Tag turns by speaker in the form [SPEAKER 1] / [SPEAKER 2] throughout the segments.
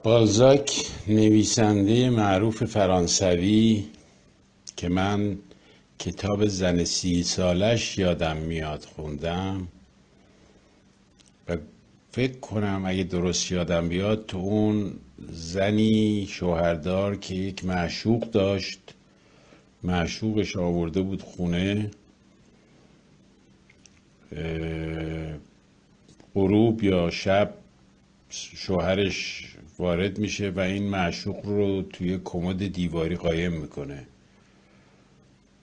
[SPEAKER 1] بالزاک نویسنده معروف فرانسوی که من کتاب زن 30 سالش یادم میاد خوندم و فکر کنم اگه درست یادم بیاد تو اون زنی شوهردار که یک معشوق داشت، معشوقش آورده بود خونه، غروب یا شب شوهرش وارد میشه و این معشوق رو توی کمد دیواری قایم میکنه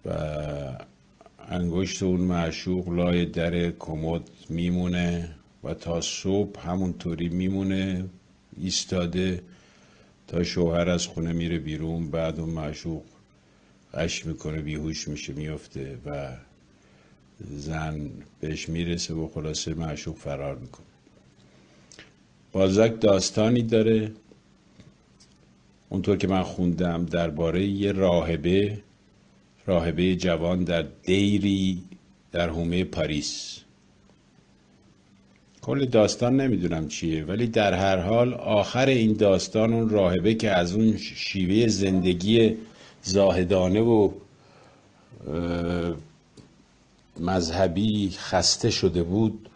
[SPEAKER 1] و انگشت اون معشوق لای در کمد میمونه و تا صبح همونطوری میمونه ایستاده تا شوهر از خونه میره بیرون. بعد اون معشوق غش میکنه، بیهوش میشه، میفته و زن بهش میرسه و خلاصه معشوق فرار میکنه. بالزاک داستانی داره اونطور که من خوندم درباره یه راهبه جوان در دیری در حومه پاریس. کل داستان نمیدونم چیه، ولی در هر حال آخر این داستان اون راهبه که از اون شیوه زندگی زاهدانه و مذهبی خسته شده بود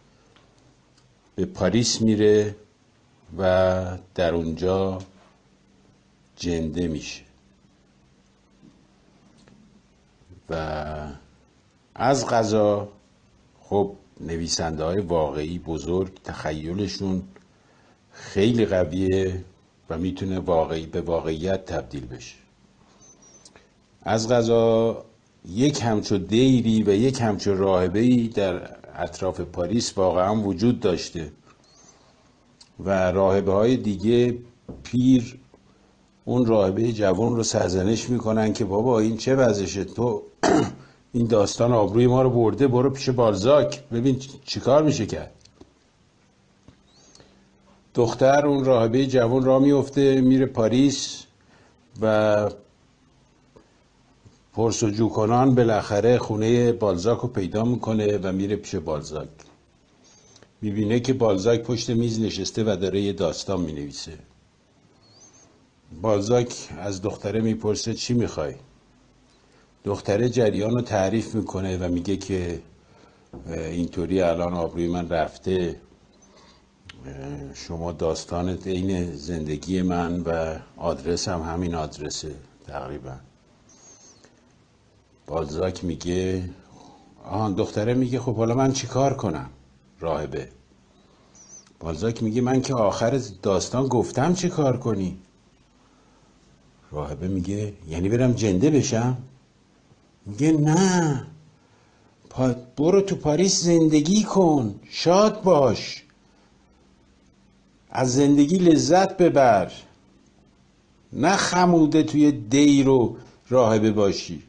[SPEAKER 1] به پاریس میره و در اونجا جنده میشه و از قضا خب نویسنده های واقعی بزرگ تخیلشون خیلی قویه و میتونه به واقعیت تبدیل بشه. از قضا یک همچو دیری و یک همچو راهبه‌ای در اطراف پاریس واقعا وجود داشته و راهبه های دیگه پیر اون راهبه جوان رو سرزنش میکنن که بابا این چه وضعشه، تو این داستان آبروی ما رو برده، برو پیش بالزاک ببین چیکار میشه کرد. دختر اون راهبه جوان را میفته میره پاریس و پرسجو کنان بالاخره خونه بالزاک رو پیدا میکنه و میره پیش بالزاک. میبینه که بالزاک پشت میز نشسته و داره یه داستان مینویسه. بالزاک از دختره میپرسه چی میخوای؟ دختره جریان رو تعریف میکنه و میگه که اینطوری الان آبروی من رفته، شما داستانت عین زندگی من و آدرس هم همین آدرسه تقریبا. بالزاک میگه دختره میگه خب حالا من چی کار کنم؟ راهبه. بالزاک میگه من که آخر داستان گفتم چی کار کنی. راهبه میگه یعنی برم جنده بشم؟ میگه نه، برو تو پاریس زندگی کن، شاد باش، از زندگی لذت ببر، نه خموده توی دیر و راهبه باشی.